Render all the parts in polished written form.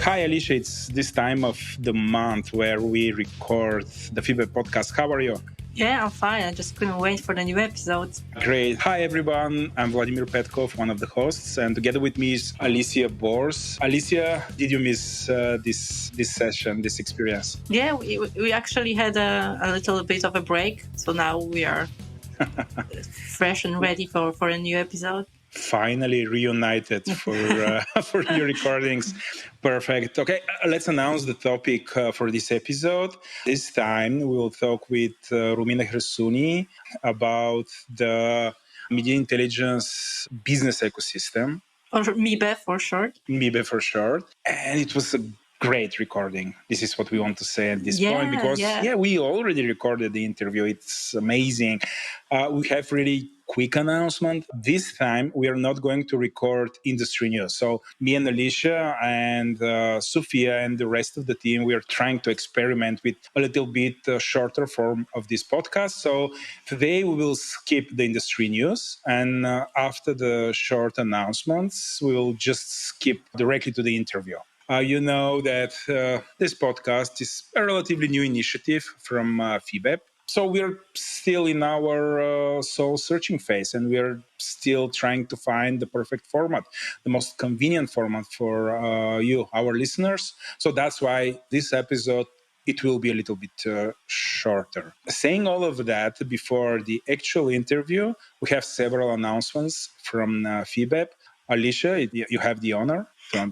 Hi, Alicia. It's this time of the month where we record the FIBEP podcast. How are you? Yeah, I'm fine. I just couldn't wait for the new episode. Great. Hi, everyone. I'm Vladimir Petkov, one of the hosts, and together with me is Alicja Bors. Alicia, did you miss this session, this experience? Yeah, we actually had a little bit of a break, so now we are fresh and ready for a new episode. Finally reunited for new recordings. Perfect. Okay, let's announce the topic for this episode. This time we will talk with Romina Gersuni about the media intelligence business ecosystem. Or MIBE for short. MIBE for short. And it was a great recording. This is what we want to say at this point, because we already recorded the interview. It's amazing. We have really quick announcement. This time we are not going to record industry news. So me and Alicia and Sofia and the rest of the team, we are trying to experiment with a little bit shorter form of this podcast. So today we will skip the industry news, and after the short announcements, we will just skip directly to the interview. You know that this podcast is a relatively new initiative from FIBEP. So we're still in our soul-searching phase, and we're still trying to find the perfect format, the most convenient format for you, our listeners. So that's why this episode, it will be a little bit shorter. Saying all of that, before the actual interview, we have several announcements from FIBEP. Alicia, you have the honor.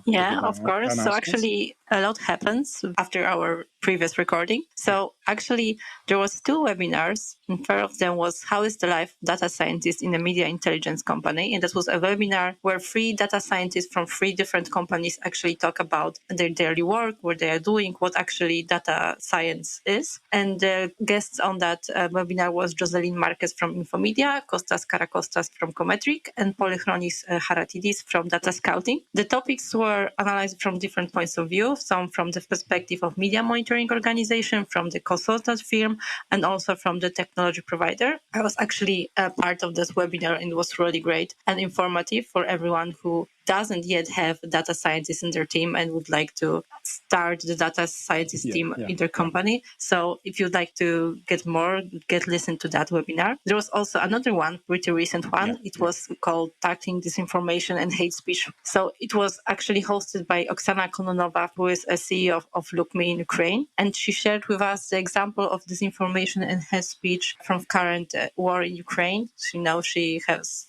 Yeah, of course. So actually, a lot happens after our previous recording. So actually, there was 2 webinars, and first of them was How is the life of data scientist in a media intelligence company? And that was a webinar where 3 data scientists from 3 different companies actually talk about their daily work, what they are doing, what actually data science is. And the guests on that webinar was Jocelyn Marquez from Infomedia, Kostas Karakostas from Cometric, and Polychronis Haratidis from Data Scouting. The topics were analyzed from different points of view, some from the perspective of media monitoring organization, from the consultant firm, and also from the technology provider. I was actually a part of this webinar, and it was really great and informative for everyone who doesn't yet have data scientists in their team and would like to start the data scientist team in their company. So if you'd like to get listen to that webinar. There was also another one, pretty recent one. It was called Tackling Disinformation and Hate Speech. So it was actually hosted by Oksana Kononova, who is a CEO of LookMe in Ukraine. And she shared with us the example of disinformation and hate speech from current war in Ukraine. She has,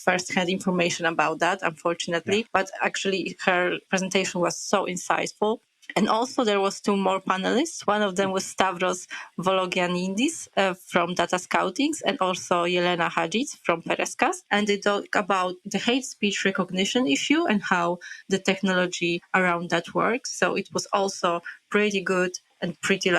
first-hand information about that, unfortunately. But actually her presentation was so insightful. And also there was 2 more panelists. One of them was Stavros Vologianidis from Data Scouting, and also Jelena Hadžić from Pereskas. And they talk about the hate speech recognition issue and how the technology around that works. So it was also pretty good and pretty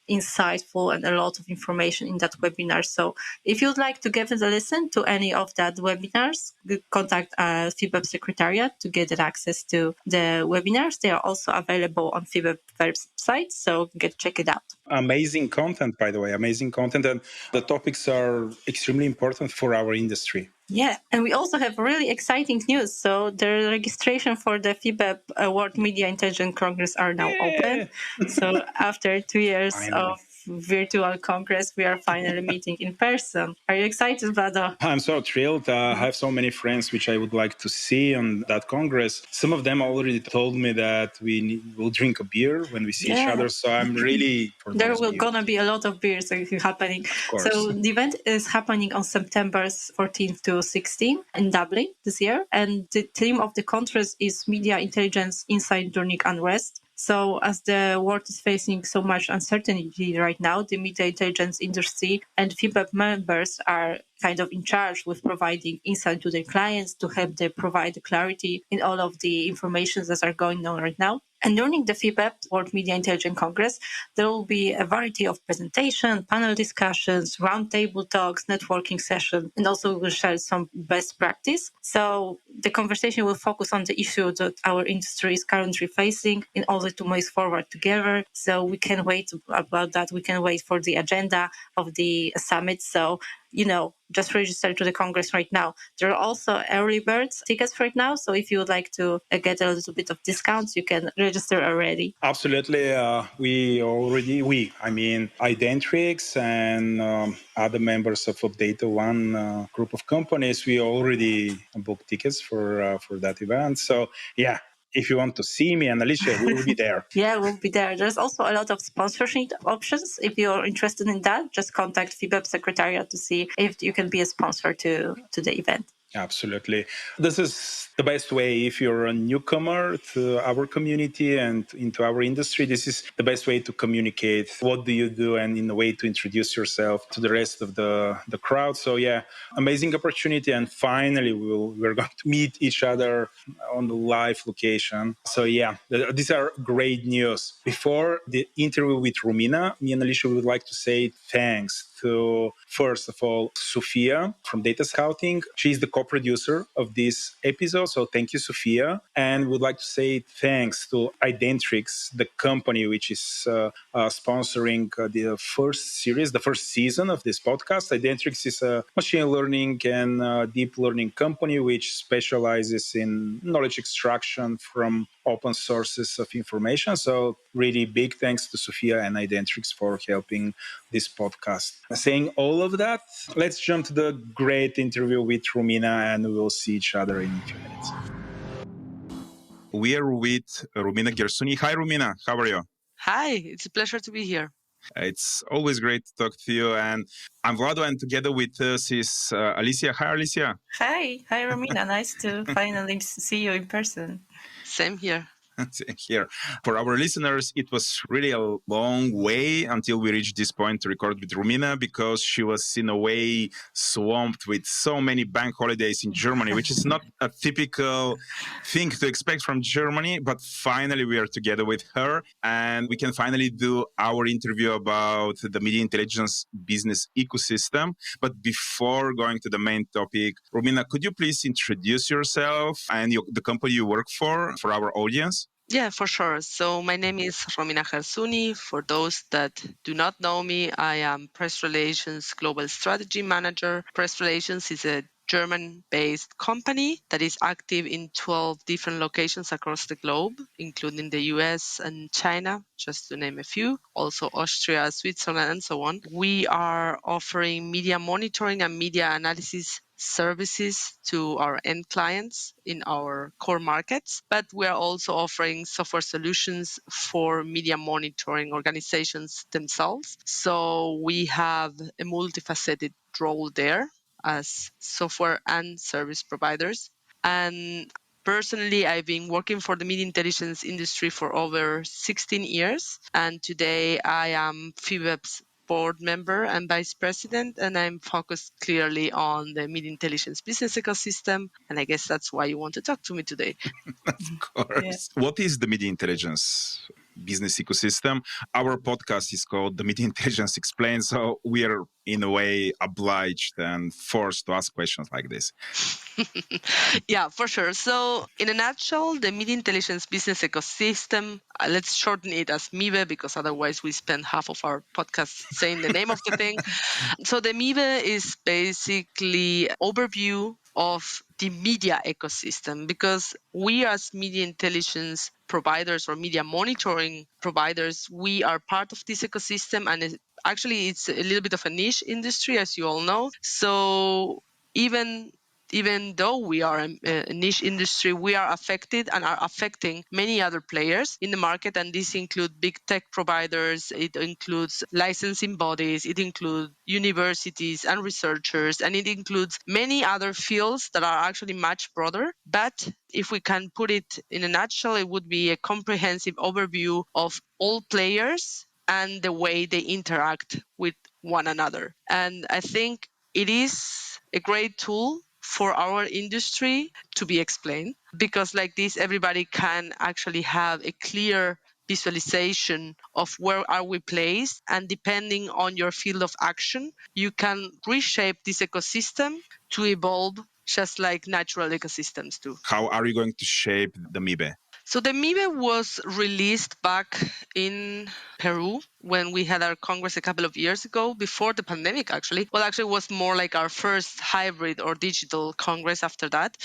insightful and a lot of information in that webinar. So if you'd like to give it a listen to any of that webinars, contact FIBEP Secretariat to get access to the webinars. They are also available on FIBEP website, so check it out. Amazing content, by the way, amazing content. And the topics are extremely important for our industry. Yeah, and we also have really exciting news. So the registration for the FIBEP World Media Intelligence Congress are now open. So after 2 years of virtual congress, we are finally meeting in person. Are you excited, Vlado? I'm so thrilled. I have so many friends which I would like to see on that congress. Some of them already told me that we'll drink a beer when we see each other. So I'm really... There will gonna be a lot of beers happening. So the event is happening on September 14th to 16th in Dublin this year. And the theme of the conference is Media Intelligence Inside During Unrest. So as the world is facing so much uncertainty right now, the media intelligence industry and FIBEP members are kind of in charge with providing insight to their clients to help them provide clarity in all of the information that are going on right now. And during the FIBEP World Media Intelligence Congress, there will be a variety of presentations, panel discussions, roundtable talks, networking sessions, and also we will share some best practice. So the conversation will focus on the issue that our industry is currently facing in order to move forward together. So we can wait about that. We can wait for the agenda of the summit. So just register to the Congress right now. There are also early birds tickets right now. So if you would like to get a little bit of discounts, you can register already. Absolutely. Identrics and other members of Updata One group of companies, we already booked tickets for that event. So yeah, if you want to see me and Alicia, we will be there. Yeah, we'll be there. There's also a lot of sponsorship options. If you're interested in that, just contact FIBEP Secretariat to see if you can be a sponsor to the event. Absolutely. This is the best way if you're a newcomer to our community and into our industry. This is the best way to communicate what do you do and in a way to introduce yourself to the rest of the crowd. So yeah, amazing opportunity. And finally, we're going to meet each other on the live location. So yeah, these are great news. Before the interview with Romina, me and Alicia would like to say thanks to, first of all, Sophia from Data Scouting. She's the co-producer of this episode. So thank you, Sophia. And would like to say thanks to Identrics, the company which is sponsoring the first series, the first season of this podcast. Identrics is a machine learning and deep learning company which specializes in knowledge extraction from open sources of information. So really big thanks to Sophia and Identrics for helping this podcast. Saying all of that, let's jump to the great interview with Romina and we'll see each other in a few minutes. We are with Romina Gersuni. Hi, Romina. How are you? Hi, it's a pleasure to be here. It's always great to talk to you. And I'm Vlado, and together with us is Alicia. Hi, Alicia. Hi, Romina. Nice to finally see you in person. Same here. Here. For our listeners, it was really a long way until we reached this point to record with Romina because she was in a way swamped with so many bank holidays in Germany, which is not a typical thing to expect from Germany. But finally, we are together with her and we can finally do our interview about the media intelligence business ecosystem. But before going to the main topic, Romina, could you please introduce yourself and the company you work for our audience? Yeah, for sure. So my name is Romina Gersuni. For those that do not know me, I am Press Relations Global Strategy Manager. Press Relations is a German-based company that is active in 12 different locations across the globe, including the US and China, just to name a few, also Austria, Switzerland, and so on. We are offering media monitoring and media analysis services to our end clients in our core markets, but we are also offering software solutions for media monitoring organizations themselves. So we have a multifaceted role there as software and service providers. And personally, I've been working for the media intelligence industry for over 16 years. And today I am FIBEP's board member and vice president, and I'm focused clearly on the media intelligence business ecosystem. And I guess that's why you want to talk to me today. Of course. Yeah. What is the media intelligence business ecosystem? Our podcast is called The Media Intelligence Explained, so we are in a way obliged and forced to ask questions like this. Yeah, for sure. So in a nutshell, the media intelligence business ecosystem, let's shorten it as MIBE because otherwise we spend half of our podcast saying the name of the thing. So the MIBE is basically overview of the media ecosystem because we as media intelligence providers or media monitoring providers, we are part of this ecosystem, and actually it's a little bit of a niche industry, as you all know. So even though we are a niche industry, we are affected and are affecting many other players in the market. And these include big tech providers, it includes licensing bodies, it includes universities and researchers, and it includes many other fields that are actually much broader. But if we can put it in a nutshell, it would be a comprehensive overview of all players and the way they interact with one another. And I think it is a great tool for our industry to be explained because like this, everybody can actually have a clear visualization of where are we placed. And depending on your field of action, you can reshape this ecosystem to evolve just like natural ecosystems do. How are you going to shape the MIBE? So the MIBE was released back in Peru when we had our Congress a couple of years ago, before the pandemic, actually. Well, actually, it was more like our first hybrid or digital Congress after that.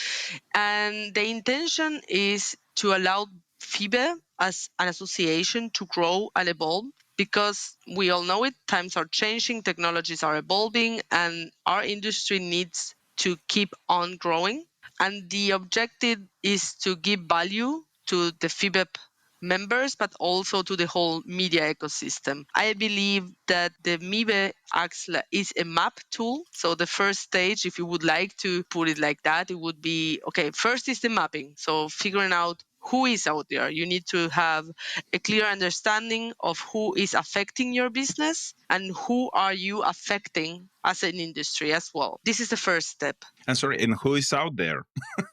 And the intention is to allow FIBE as an association to grow and evolve, because we all know it, times are changing, technologies are evolving, and our industry needs to keep on growing. And the objective is to give value to the FIBEP members, but also to the whole media ecosystem. I believe that the MIBE is a map tool. So the first stage, if you would like to put it like that, it would be, okay, first is the mapping. So figuring out who is out there. You need to have a clear understanding of who is affecting your business and who are you affecting as an industry as well. This is the first step. And sorry, and who is out there?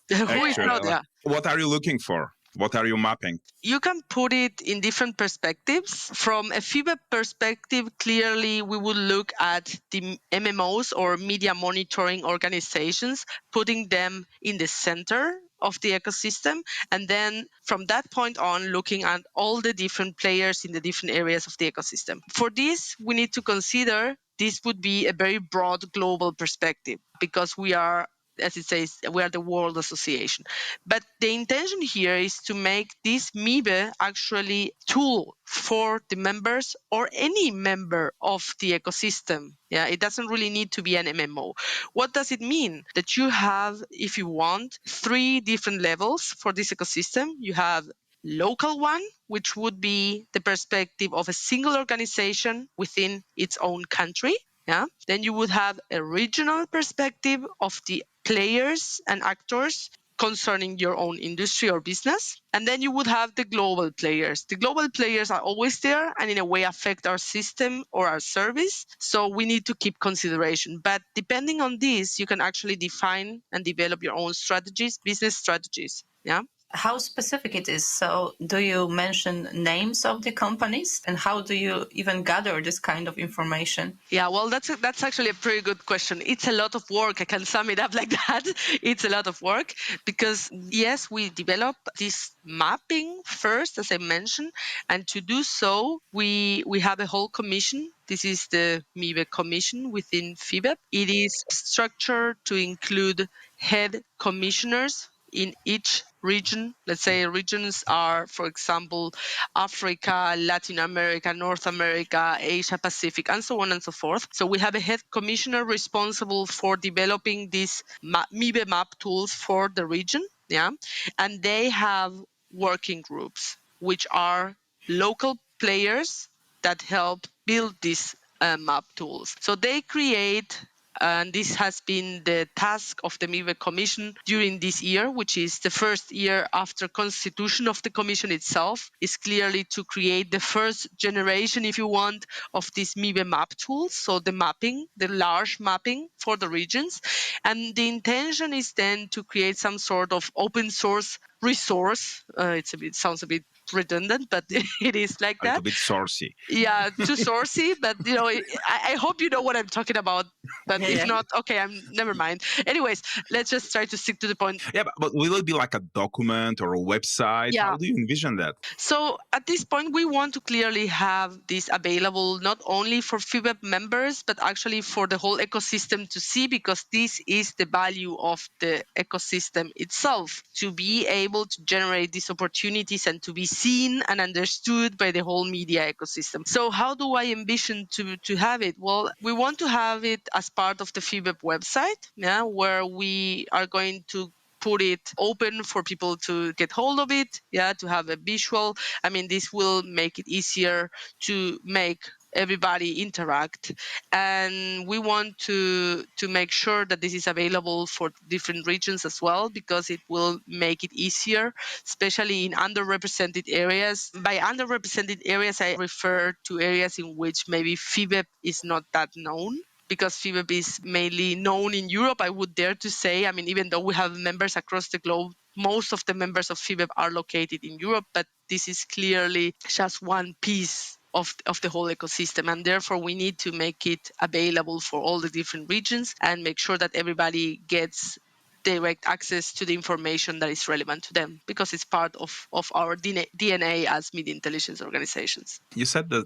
Who is out there? What are you looking for? What are you mapping? You can put it in different perspectives. From a FIBEP perspective, clearly we would look at the MMOs or media monitoring organizations, putting them in the center of the ecosystem. And then from that point on, looking at all the different players in the different areas of the ecosystem. For this, we need to consider this would be a very broad global perspective, because we are, as it says, we are the World Association. But the intention here is to make this MIBE actually tool for the members or any member of the ecosystem. Yeah, it doesn't really need to be an MMO. What does it mean? That you have, if you want, 3 different levels for this ecosystem. You have local one, which would be the perspective of a single organization within its own country. Yeah. Then you would have a regional perspective of the players and actors concerning your own industry or business. And then you would have the global players. The global players are always there and in a way affect our system or our service. So we need to keep consideration. But depending on this, you can actually define and develop your own strategies, business strategies. Yeah. How specific it is? So do you mention names of the companies, and how do you even gather this kind of information? Yeah, well, that's actually a pretty good question. It's a lot of work. I can sum it up like that. It's a lot of work because, yes, we develop this mapping first, as I mentioned, and to do so, we have a whole commission. This is the MIBE commission within FIBEP. It is structured to include head commissioners in each region. Let's say regions are, for example, Africa, Latin America, North America, Asia Pacific, and so on and so forth. So we have a head commissioner responsible for developing these MIBE map tools for the region. Yeah, and they have working groups, which are local players that help build these map tools. So they create, and this has been the task of the MIBE Commission during this year, which is the first year after constitution of the Commission itself, is clearly to create the first generation, if you want, of these MIBE map tools. So the mapping, the large mapping for the regions. And the intention is then to create some sort of open source resource. It sounds a bit redundant, but it is like that. A little bit sourcey. Yeah, too sourcey, but I hope you know what I'm talking about. But if not, okay, never mind. Anyways, let's just try to stick to the point. Yeah, but will it be like a document or a website? Yeah. How do you envision that? So at this point, we want to clearly have this available not only for FIBEP members, but actually for the whole ecosystem to see, because this is the value of the ecosystem itself, to be able to generate these opportunities and to be seen and understood by the whole media ecosystem. So how do I envision to have it? Well, we want to have it as part of the FIBEP website, yeah, where we are going to put it open for people to get hold of it, yeah, to have a visual. I mean, this will make it easier to make everybody interact. And we want to make sure that this is available for different regions as well, because it will make it easier, especially in underrepresented areas. By underrepresented areas, I refer to areas in which maybe FIBEP is not that known, because FIBEP is mainly known in Europe, I would dare to say. I mean, even though we have members across the globe, most of the members of FIBEP are located in Europe, but this is clearly just one piece of the whole ecosystem. And therefore, we need to make it available for all the different regions and make sure that everybody gets direct access to the information that is relevant to them, because it's part of our DNA as media intelligence organizations. You said that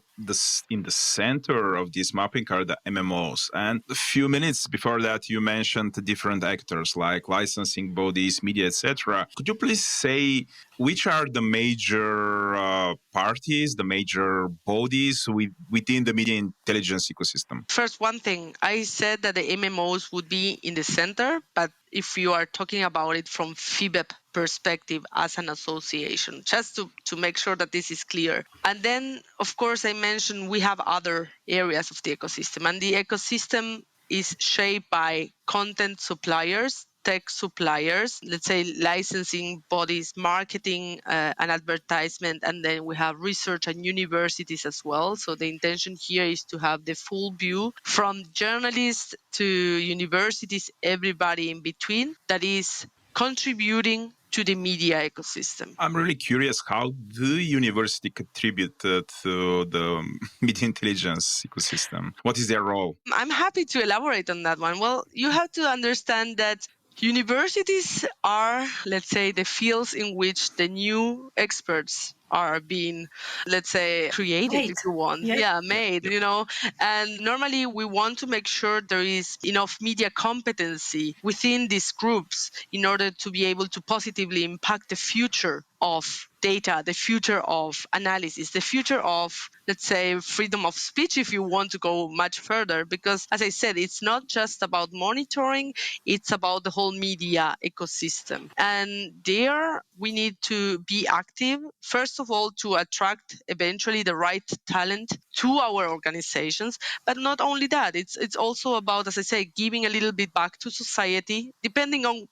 in the center of this mapping are the MMOs. And a few minutes before that, you mentioned the different actors like licensing bodies, media, etc. Could you please say which are the major parties, the major bodies within the media intelligence ecosystem? First, one thing, I said that the MMOs would be in the center, but if you are talking about it from FIBEP perspective as an association, just to make sure that this is clear. And then, of course, I mentioned we have other areas of the ecosystem, and the ecosystem is shaped by content suppliers, tech suppliers, let's say licensing bodies, marketing and advertisement, and then we have research and universities as well. So the intention here is to have the full view from journalists to universities, everybody in between that is contributing to the media ecosystem. I'm really curious, how do university contribute to the media intelligence ecosystem? What is their role? I'm happy to elaborate on that one. Well, you have to understand that universities are, let's say, the fields in which the new experts are being, let's say, created, if you want. Made, you know. And normally we want to make sure there is enough media competency within these groups in order to be able to positively impact the future of data, the future of analysis, the future of, let's say, freedom of speech, if you want to go much further. Because, as I said, it's not just about monitoring, it's about the whole media ecosystem. And there we need to be active, first of all, to attract eventually the right talent to our organizations. But not only that, it's also about, as I say, giving a little bit back to society, depending on,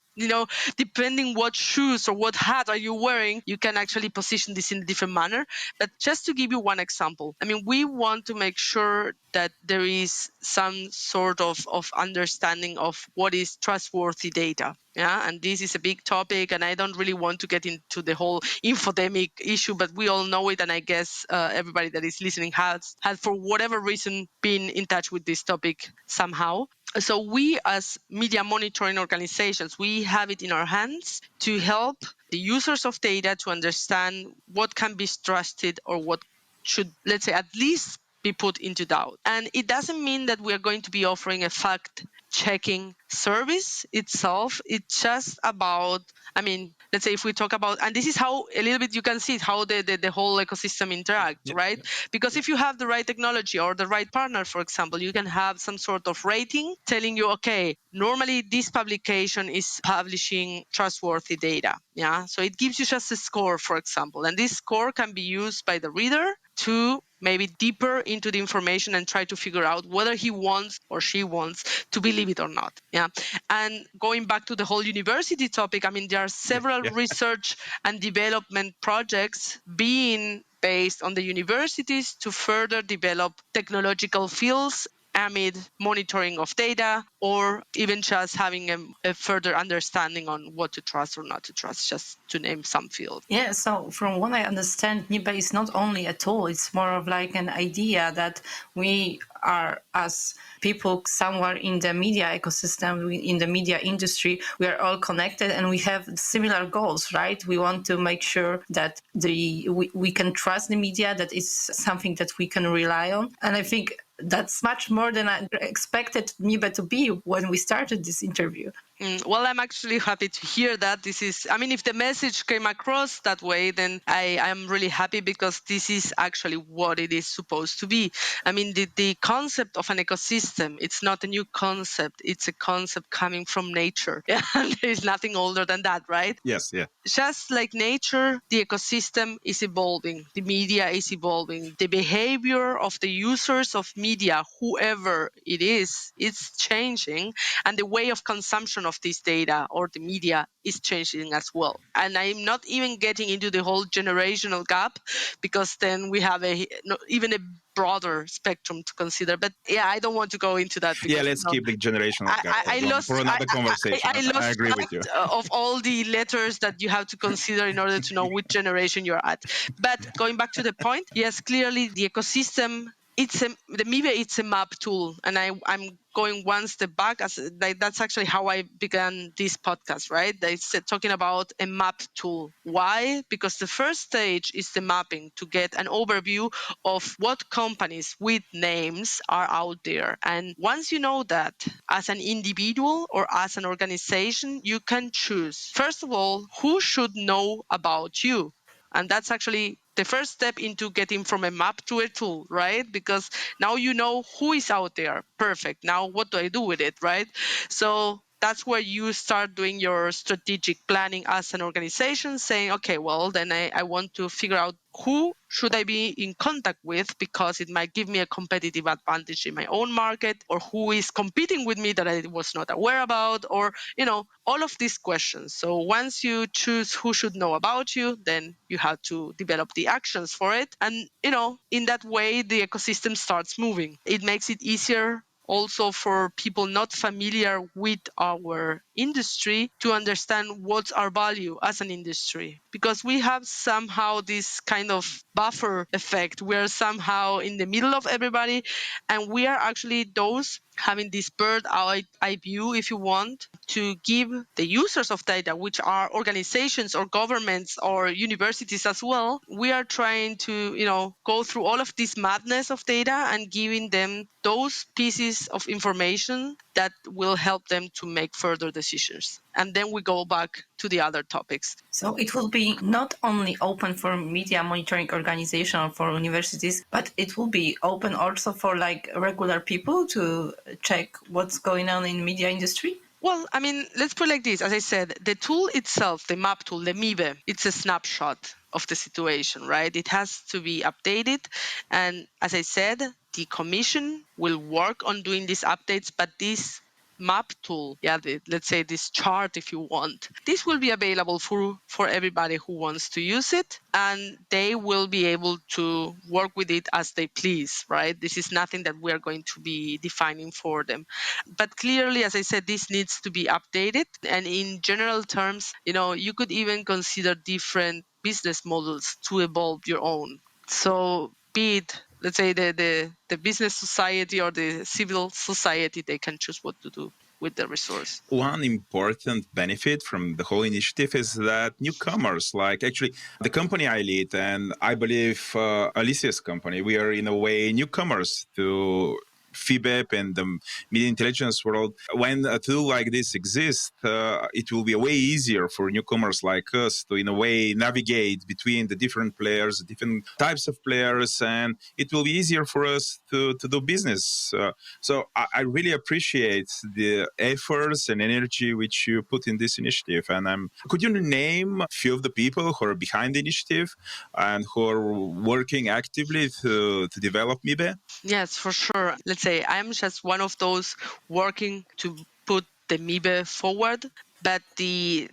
depending what shoes or what hat are you wearing, you can actually position this in a different manner. But just to give you one example, I mean, we want to make sure that there is some sort of understanding of what is trustworthy data. Yeah, and this is a big topic, and I don't really want to get into the whole infodemic issue, but we all know it, and I guess everybody that is listening has, for whatever reason, been in touch with this topic somehow. So we, as media monitoring organizations, we have it in our hands to help the users of data to understand what can be trusted or what should, let's say, at least be put into doubt. And it doesn't mean that we are going to be offering a fact-checking service itself. It's just about, I mean, let's say if we talk about, and this is how a little bit you can see how the whole ecosystem interacts, right? Because if you have the right technology or the right partner, for example, you can have some sort of rating telling you, okay, normally this publication is publishing trustworthy data. Yeah, so it gives you just a score, for example, and this score can be used by the reader to maybe deeper into the information and try to figure out whether he wants or she wants to believe it or not. Yeah. And going back to the whole university topic, I mean, there are several research and development projects being based on the universities to further develop technological fields amid monitoring of data, or even just having a further understanding on what to trust or not to trust, just to name some fields. Yeah, so from what I understand, MIBE is not only a tool, it's more of like an idea that we are, as people somewhere in the media ecosystem, in the media industry, we are all connected and we have similar goals, right? We want to make sure that we can trust the media, that it's something that we can rely on. And I think that's much more than I expected MIBE to be when we started this interview. Well, I'm actually happy to hear that. This is, I mean, if the message came across that way, then I'm really happy, because this is actually what it is supposed to be. I mean, the concept of an ecosystem, it's not a new concept. It's a concept coming from nature. Yeah, there is nothing older than that, right? Yes, yeah. Just like nature, the ecosystem is evolving. The media is evolving. The behavior of the users of media, whoever it is, it's changing. And the way of consumption of this data or the media is changing as well. And I'm not even getting into the whole generational gap, because then we have even a broader spectrum to consider. But yeah, I don't want to go into that. Because, let's keep the generational gap for another conversation. I agree with you. Of all the letters that you have to consider in order to know which generation you're at. But going back to the point, yes, clearly the ecosystem the MIBE, it's a map tool, and I'm going one step back. That's actually how I began this podcast, right? It's talking about a map tool. Why? Because the first stage is the mapping, to get an overview of what companies with names are out there. And once you know that, as an individual or as an organization, you can choose, first of all, who should know about you. And that's actually the first step into getting from a map to a tool, right? Because now you know who is out there. Perfect. Now what do I do with it, right? So that's where you start doing your strategic planning as an organization, saying, okay, well, then I want to figure out who should I be in contact with, because it might give me a competitive advantage in my own market, or who is competing with me that I was not aware about, or, all of these questions. So once you choose who should know about you, then you have to develop the actions for it. And, in that way, the ecosystem starts moving. It makes it easier also for people not familiar with our industry to understand what's our value as an industry, because we have somehow this kind of buffer effect. We're somehow in the middle of everybody, and we are actually those having this bird eye view, if you want, to give the users of data, which are organizations or governments or universities as well. We are trying to, go through all of this madness of data and giving them those pieces of information that will help them to make further decisions. And then we go back to the other topics. So it will be not only open for media monitoring organization or for universities, but it will be open also for regular people to check what's going on in media industry? Well, let's put it like this. As I said, the tool itself, the map tool, the MIBE, it's a snapshot of the situation, right? It has to be updated. And as I said, the commission will work on doing these updates, but this map tool, let's say this chart, if you want, this will be available for everybody who wants to use it, and they will be able to work with it as they please, right? This is nothing that we are going to be defining for them. But clearly, as I said, this needs to be updated. And in general terms, you could even consider different business models to evolve your own. So be it, let's say, the business society or the civil society, they can choose what to do with the resource. One important benefit from the whole initiative is that newcomers, like actually the company I lead, and I believe Alicia's company, we are in a way newcomers to FIBEP and the media intelligence world. When a tool like this exists, it will be way easier for newcomers like us to, in a way, navigate between the different players, different types of players, and it will be easier for us to do business. So I really appreciate the efforts and energy which you put in this initiative. And could you name a few of the people who are behind the initiative and who are working actively to develop MIBE? Yes, for sure. Let's say I'm just one of those working to put the MIBE forward. But the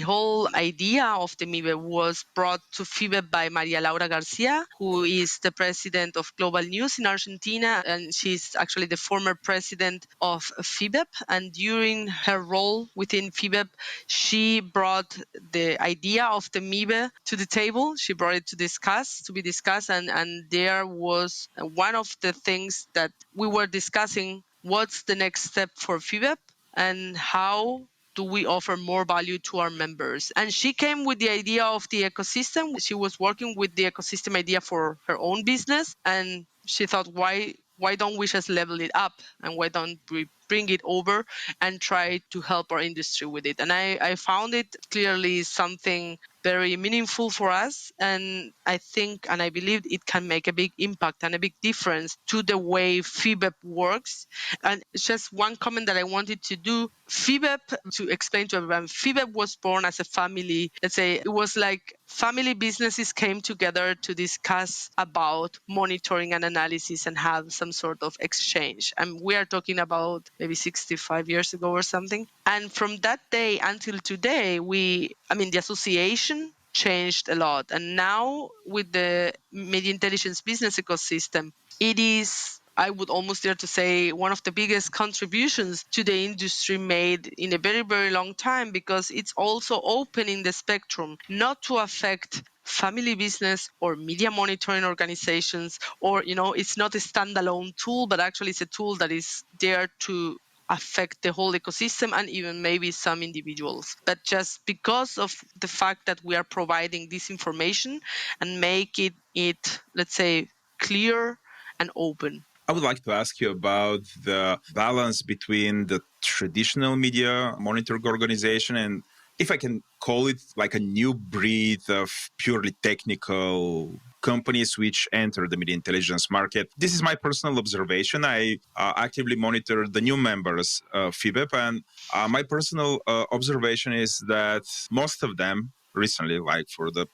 whole idea of the MIBE was brought to FIBEP by Maria Laura Garcia, who is the president of Global News in Argentina, and she's actually the former president of FIBEP. And during her role within FIBEP, she brought the idea of the MIBE to the table. She brought it to be discussed, and there was one of the things that we were discussing: what's the next step for FIBEP and how do we offer more value to our members? And she came with the idea of the ecosystem. She was working with the ecosystem idea for her own business, and she thought, why don't we just level it up, and why don't we bring it over and try to help our industry with it? And I found it clearly something very meaningful for us, and I think and I believe it can make a big impact and a big difference to the way FIBEP works. And it's just one comment that I wanted to do. FIBEP, to explain to everyone, FIBEP was born as a family. Let's say it was like family businesses came together to discuss about monitoring and analysis and have some sort of exchange. And we are talking about maybe 65 years ago or something. And from that day until today, the association changed a lot. And now with the media intelligence business ecosystem, it is, I would almost dare to say, one of the biggest contributions to the industry made in a very, very long time, because it's also opening the spectrum not to affect family business or media monitoring organizations, or, it's not a standalone tool, but actually it's a tool that is there to affect the whole ecosystem and even maybe some individuals. But just because of the fact that we are providing this information and make it, let's say, clear and open. I would like to ask you about the balance between the traditional media monitoring organization and, if I can call it, like a new breed of purely technical companies which enter the media intelligence market. This is my personal observation. I actively monitor the new members of FIBEP, and my personal observation is that most of them recently, like for the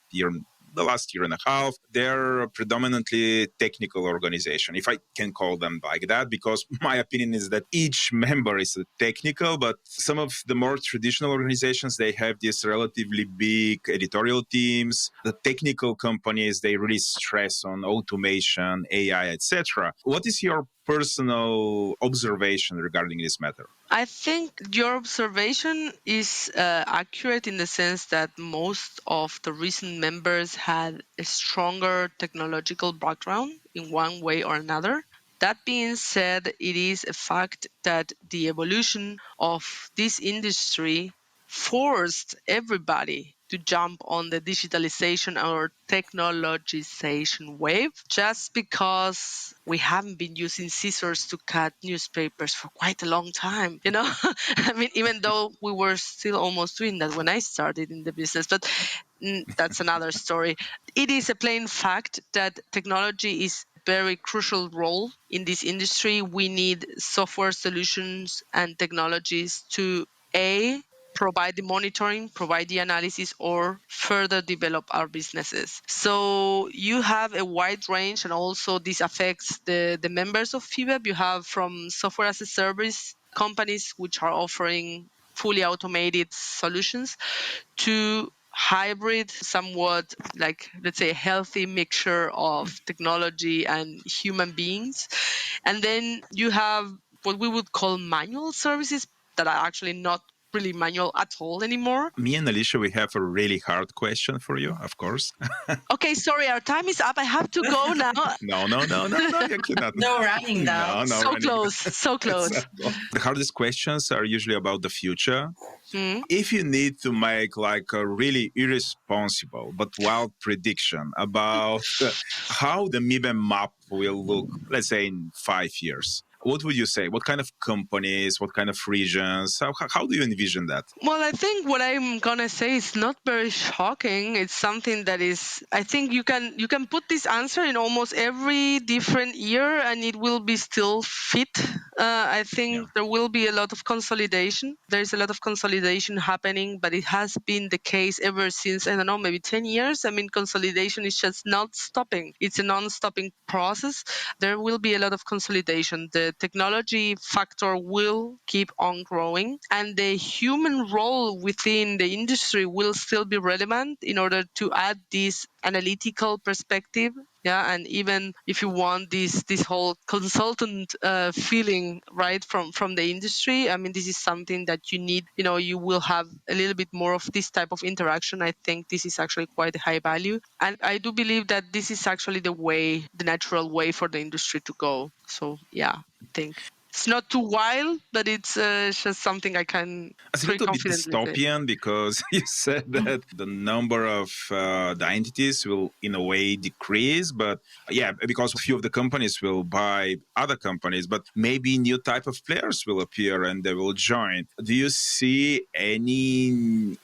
last year and a half, they're predominantly technical organization, if I can call them like that, because my opinion is that each member is a technical, but some of the more traditional organizations, they have these relatively big editorial teams. The technical companies, they really stress on automation, AI, etc. What is your personal observation regarding this matter? I think your observation is accurate in the sense that most of the recent members had a stronger technological background in one way or another. That being said, it is a fact that the evolution of this industry forced everybody to jump on the digitalization or technologization wave, just because we haven't been using scissors to cut newspapers for quite a long time, I mean, even though we were still almost doing that when I started in the business, but that's another story. It is a plain fact that technology is a very crucial role in this industry. We need software solutions and technologies to provide the monitoring, provide the analysis, or further develop our businesses. So you have a wide range, and also this affects the members of FIBEP. You have from software as a service companies which are offering fully automated solutions to hybrid, somewhat like, let's say, a healthy mixture of technology and human beings. And then you have what we would call manual services that are actually not really manual at all anymore. Me and Alicia, we have a really hard question for you, of course. Okay, sorry, our time is up. I have to go now. No, you cannot. No running now. No, so close, so close. The hardest questions are usually about the future. If you need to make like a really irresponsible but wild prediction about how the MIBE map will look, let's say in 5 years, what would you say? What kind of companies, what kind of regions? How do you envision that? Well, I think what I'm going to say is not very shocking. It's something that is, I think you can put this answer in almost every different year and it will be still fit. I think there will be a lot of consolidation. There's a lot of consolidation happening, but it has been the case ever since, I don't know, maybe 10 years. I mean, consolidation is just not stopping. It's a non-stopping process. There will be a lot of consolidation. The technology factor will keep on growing, and the human role within the industry will still be relevant in order to add this analytical perspective. Yeah, and even if you want this whole consultant feeling, right, from the industry, I mean, this is something that you need. You will have a little bit more of this type of interaction. I think this is actually quite a high value, and I do believe that this is actually the natural way for the industry to go. So yeah, I think it's not too wild, but it's just something I can pretty confidently say. It's a little bit dystopian because you said that the number of the entities will in a way decrease, but because a few of the companies will buy other companies, but maybe new type of players will appear and they will join. Do you see any,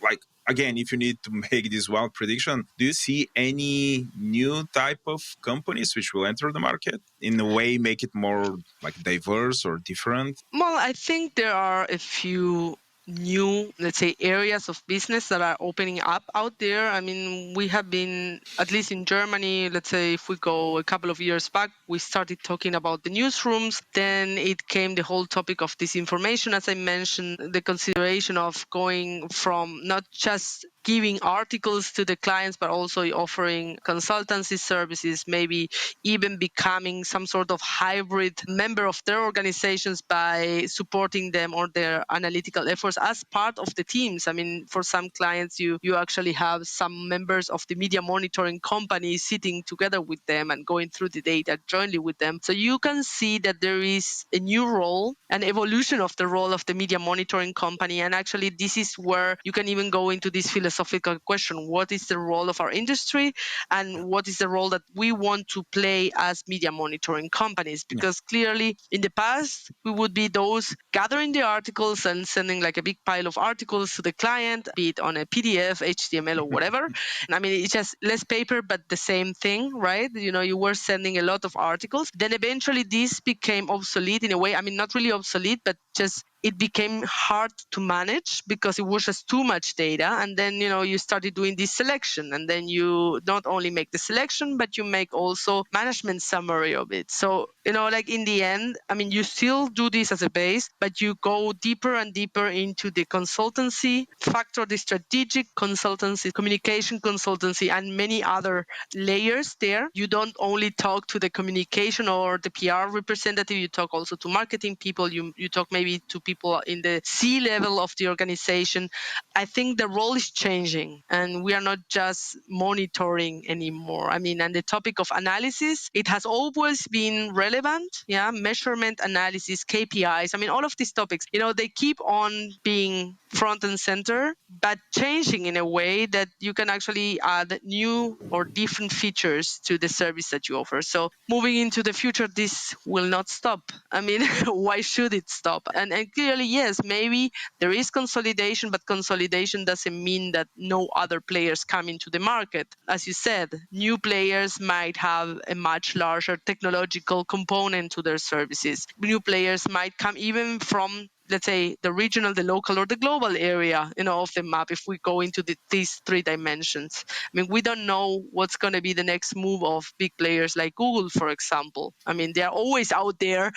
again, if you need to make this wild prediction, do you see any new type of companies which will enter the market in a way, make it more diverse or different? Well, I think there are a few new, let's say, areas of business that are opening up out there. I mean, we have been, at least in Germany, let's say if we go a couple of years back, we started talking about the newsrooms. Then it came the whole topic of disinformation, as I mentioned, the consideration of going from not just giving articles to the clients, but also offering consultancy services, maybe even becoming some sort of hybrid member of their organizations by supporting them or their analytical efforts as part of the teams. I mean, for some clients, you actually have some members of the media monitoring company sitting together with them and going through the data jointly with them. So you can see that there is a new role, an evolution of the role of the media monitoring company. And actually, this is where you can even go into this philosophical question: what is the role of our industry, and what is the role that we want to play as media monitoring companies? Because clearly, in the past, we would be those gathering the articles and sending like a big pile of articles to the client, be it on a PDF, HTML, or whatever. I mean, it's just less paper, but the same thing, right? You were sending a lot of articles. Then eventually this became obsolete in a way. I mean, not really obsolete, but just it became hard to manage because it was just too much data. And then, you started doing this selection, and then you not only make the selection, but you make also management summary of it. So, like in the end, I mean, you still do this as a base, but you go deeper and deeper into the consultancy factor, the strategic consultancy, communication consultancy, and many other layers there. You don't only talk to the communication or the PR representative, you talk also to marketing people, you talk maybe to people in the C-level of the organization. I think the role is changing, and we are not just monitoring anymore. I mean, and the topic of analysis, it has always been relevant. Yeah, measurement, analysis, KPIs. I mean, all of these topics, they keep on being front and center, but changing in a way that you can actually add new or different features to the service that you offer. So moving into the future, this will not stop. I mean, why should it stop? And clearly, yes, maybe there is consolidation, but consolidation doesn't mean that no other players come into the market. As you said, new players might have a much larger technological component to their services. New players might come even from, let's say, the regional, the local, or the global area, of the map. If we go into these three dimensions, I mean, we don't know what's going to be the next move of big players like Google, for example. I mean, they're always out there,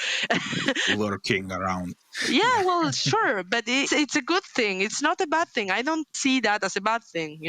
lurking around. Yeah, well, sure, but it's a good thing. It's not a bad thing. I don't see that as a bad thing.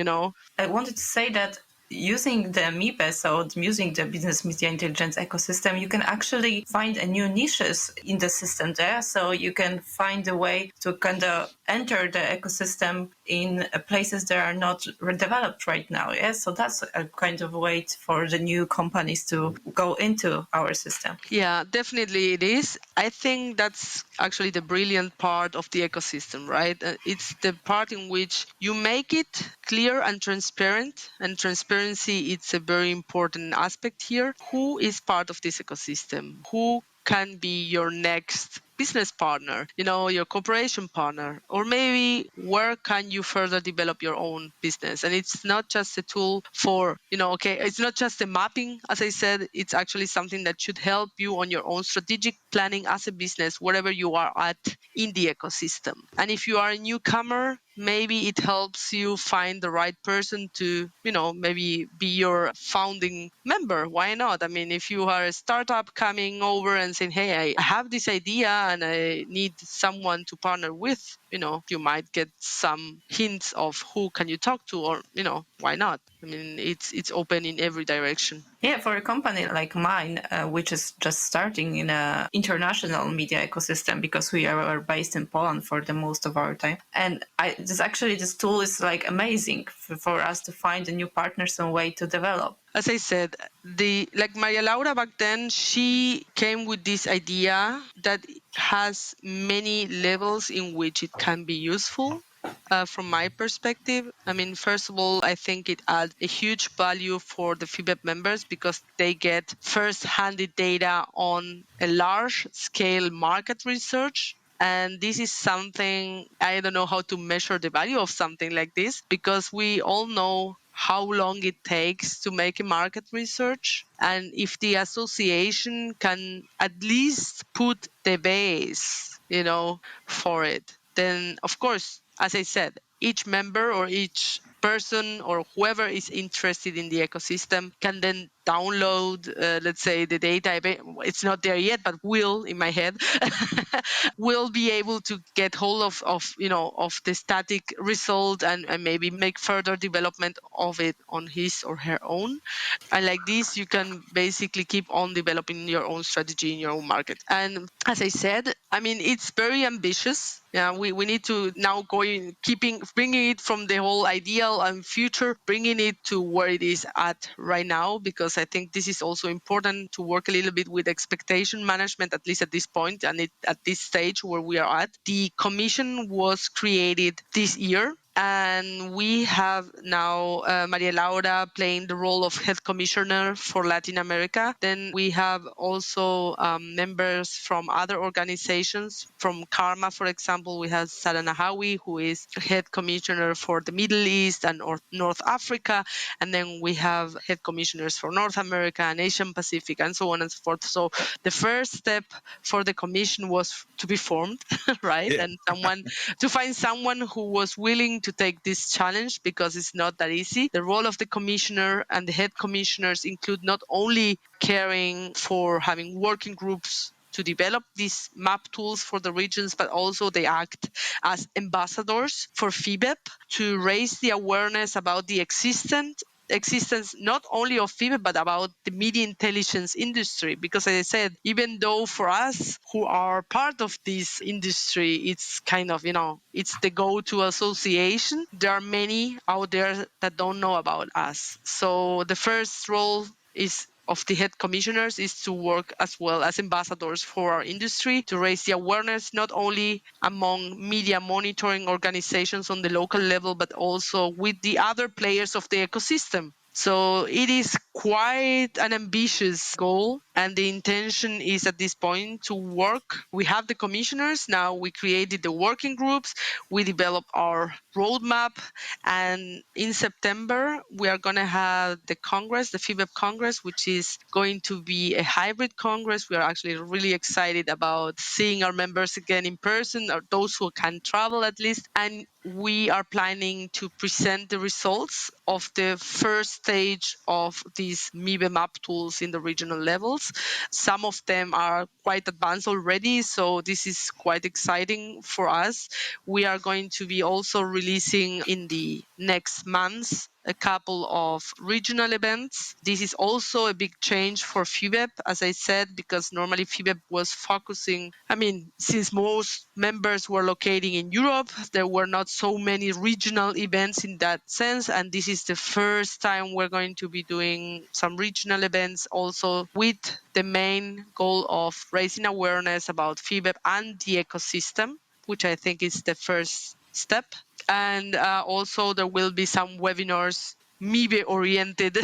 I wanted to say that using the MIBE, so using the business media intelligence ecosystem, you can actually find a new niches in the system there. So you can find a way to kind of enter the ecosystem in places that are not developed right now. Yeah, so that's a kind of way for the new companies to go into our system. Yeah, definitely it is. I think that's actually the brilliant part of the ecosystem, right? It's the part in which you make it clear and transparent, and transparency, it's a very important aspect here. Who is part of this ecosystem? Who can be your next business partner, your cooperation partner, or maybe where can you further develop your own business? And it's not just a tool for, it's not just a mapping, as I said, it's actually something that should help you on your own strategic planning as a business, wherever you are at in the ecosystem. And if you are a newcomer, maybe it helps you find the right person to, maybe be your founding member. Why not? I mean, if you are a startup coming over and saying, hey, I have this idea and I need someone to partner with, you might get some hints of who can you talk to, or, why not? I mean, it's open in every direction. Yeah, for a company like mine, which is just starting in an international media ecosystem, because we are based in Poland for the most of our time. And this tool is like amazing for us to find a new partners and way to develop. As I said, like Maria Laura back then, she came with this idea that has many levels in which it can be useful. From my perspective, I mean, first of all, I think it adds a huge value for the FIBEP members because they get first-handed data on a large-scale market research. And this is something, I don't know how to measure the value of something like this, because we all know how long it takes to make a market research. And if the association can at least put the base, for it, then of course, as I said, each member or each person or whoever is interested in the ecosystem can then download, let's say, the data. It's not there yet, but will in my head, will be able to get hold of the static result and maybe make further development of it on his or her own. And like this, you can basically keep on developing your own strategy in your own market. And as I said, I mean, it's very ambitious. Yeah, we need to now bringing it from the whole ideal and future, bringing it to where it is at right now, because I think this is also important to work a little bit with expectation management, at least at this point and at this stage where we are at. The commission was created this year. And we have now Maria Laura playing the role of head commissioner for Latin America. Then we have also members from other organizations. From Karma, for example, we have Sarah Nahawi, who is head commissioner for the Middle East and North Africa. And then we have head commissioners for North America and Asian Pacific and so on and so forth. So the first step for the commission was to be formed, right? Yeah. And to find someone who was willing to take this challenge, because it's not that easy. The role of the commissioner and the head commissioners include not only caring for having working groups to develop these map tools for the regions, but also they act as ambassadors for FIBEP to raise the awareness about the existence not only of FIBEP, but about the media intelligence industry. Because as I said, even though for us who are part of this industry, it's kind of, it's the go-to association, there are many out there that don't know about us. So the first role of the head commissioners is to work as well as ambassadors for our industry, to raise the awareness not only among media monitoring organizations on the local level, but also with the other players of the ecosystem. So it is quite an ambitious goal, and the intention is at this point to work. We have the commissioners, now we created the working groups, we developed our roadmap, and in September we are going to have the Congress, the FIBEP Congress, which is going to be a hybrid Congress. We are actually really excited about seeing our members again in person, or those who can travel at least, and we are planning to present the results of the first stage of these MIBE map tools in the regional levels. Some of them are quite advanced already, so this is quite exciting for us. We are going to be also releasing in the next months a couple of regional events. This is also a big change for FIBEP, as I said, because normally FIBEP was focusing, since most members were locating in Europe, there were not so many regional events in that sense. And this is the first time we're going to be doing some regional events also with the main goal of raising awareness about FIBEP and the ecosystem, which I think is the first step. And also there will be some webinars MIBE oriented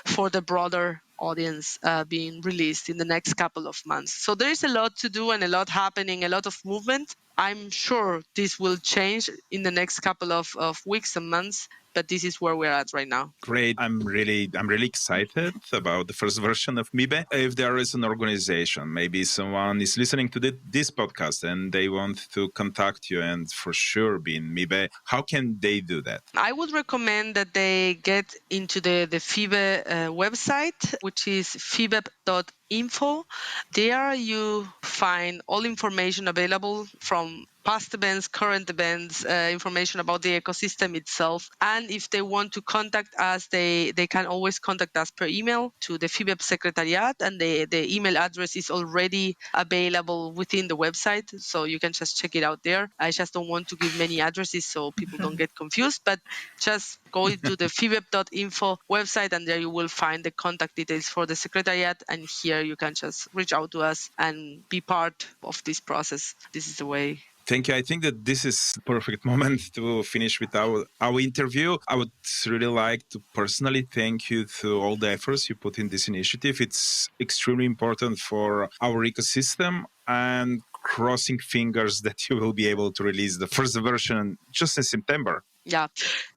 for the broader audience being released in the next couple of months. So there is a lot to do and a lot happening, a lot of movement. I'm sure this will change in the next couple of weeks and months, but this is where we're at right now. Great. I'm really excited about the first version of MIBE. If there is an organization, maybe someone is listening to this podcast and they want to contact you and for sure be in MIBE, how can they do that? I would recommend that they get into the FIBE website, which is fibep.info. There you find all information available from past events, current events, information about the ecosystem itself. And if they want to contact us, they can always contact us per email to the FIBEP Secretariat, and the email address is already available within the website, so you can just check it out there. I just don't want to give many addresses so people don't get confused, but just go into the fibep.info website, and there you will find the contact details for the Secretariat, and here you can just reach out to us and be part of this process. This is the way. Thank you. I think that this is the perfect moment to finish with our interview. I would really like to personally thank you to all the efforts you put in this initiative. It's extremely important for our ecosystem, and crossing fingers that you will be able to release the first version just in September. Yeah.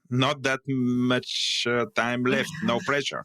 Not that much time left, no pressure.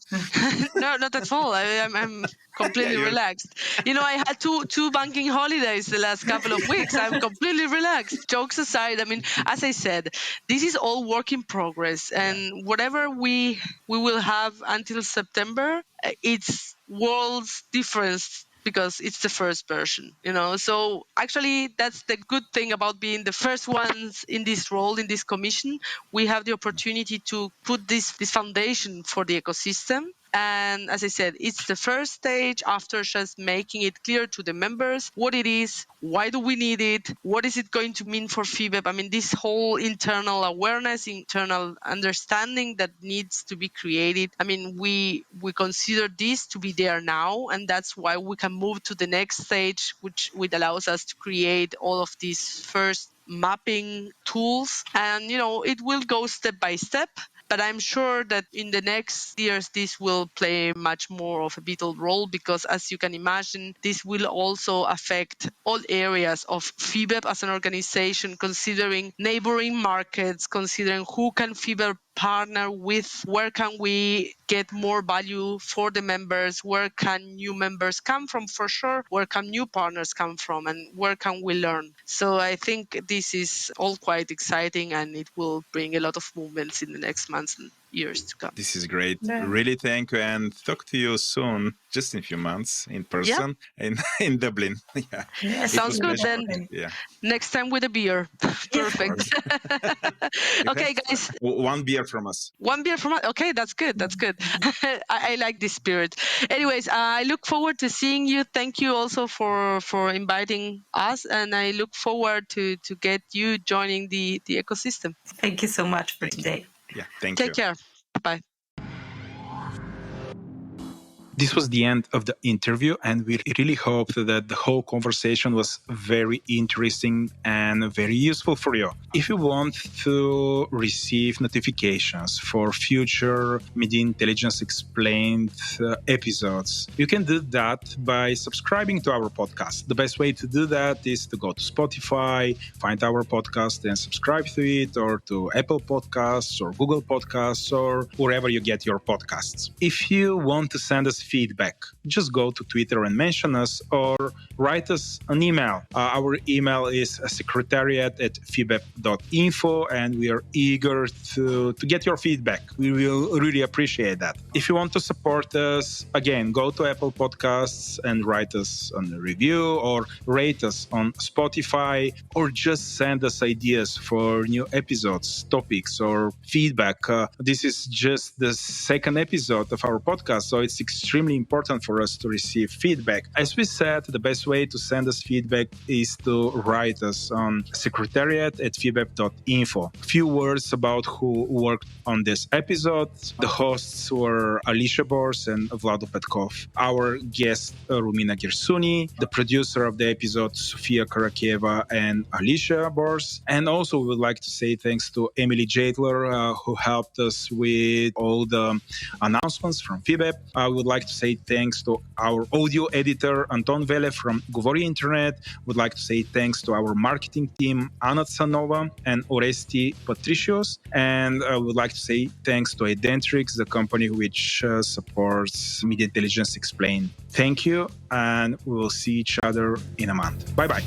No, not at all. I'm completely relaxed. I had two banking holidays the last couple of weeks. I'm completely relaxed. Jokes aside, as I said, this is all work in progress, and whatever we will have until September, it's worlds difference because it's the first version, So actually, that's the good thing about being the first ones in this role, in this commission. We have the opportunity to put this foundation for the ecosystem. And as I said, it's the first stage after just making it clear to the members what it is, why do we need it, what is it going to mean for FIBEP. I mean, this whole internal awareness, internal understanding that needs to be created. I mean, we consider this to be there now, and that's why we can move to the next stage, which allows us to create all of these first mapping tools. And, it will go step by step. But I'm sure that in the next years, this will play much more of a vital role because, as you can imagine, this will also affect all areas of FIBEP as an organization, considering neighboring markets, considering who can FIBEP partner with, where can we get more value for the members, where can new members come from for sure, where can new partners come from, and where can we learn. So I think this is all quite exciting, and it will bring a lot of movements in the next months and years to come. This is great. Yeah. Really thank you, and talk to you soon, just in a few months, in person, in Dublin. Yeah. Sounds good then. Yeah. Next time with a beer. Perfect. Okay, guys. One beer from us. One beer from us. Okay, that's good. That's good. I like this spirit. Anyways, I look forward to seeing you. Thank you also for inviting us, and I look forward to get you joining the ecosystem. Thank you so much for today. Yeah, thank you. Take care. Bye. This was the end of the interview, and we really hope that the whole conversation was very interesting and very useful for you. If you want to receive notifications for future Media Intelligence Explained episodes, you can do that by subscribing to our podcast. The best way to do that is to go to Spotify, find our podcast and subscribe to it, or to Apple Podcasts or Google Podcasts or wherever you get your podcasts. If you want to send us feedback, just go to Twitter and mention us, or write us an email. Our email is secretariat@fibep.info, and we are eager to get your feedback. We will really appreciate that. If you want to support us, again, go to Apple Podcasts and write us a review, or rate us on Spotify, or just send us ideas for new episodes, topics, or feedback. This is just the second episode of our podcast, so it's extremely important for us to receive feedback. As we said, the best way to send us feedback is to write us on secretariat@fibep.info. A few words about who worked on this episode. The hosts were Alicja Bors and Vladimir Petkov. Our guest, Romina Gersuni. The producer of the episode, Sofia Karakieva and Alicja Bors. And also we would like to say thanks to Emily Jadler, who helped us with all the announcements from FIBEP. I would like to say thanks to our audio editor, Anton Vele from Govori Internet. Would like to say thanks to our marketing team, Anna Tsanova and Oresti Patricios. And I would like to say thanks to Identrics, the company which supports Media Intelligence Explained. Thank you, and we will see each other in a month. Bye-bye.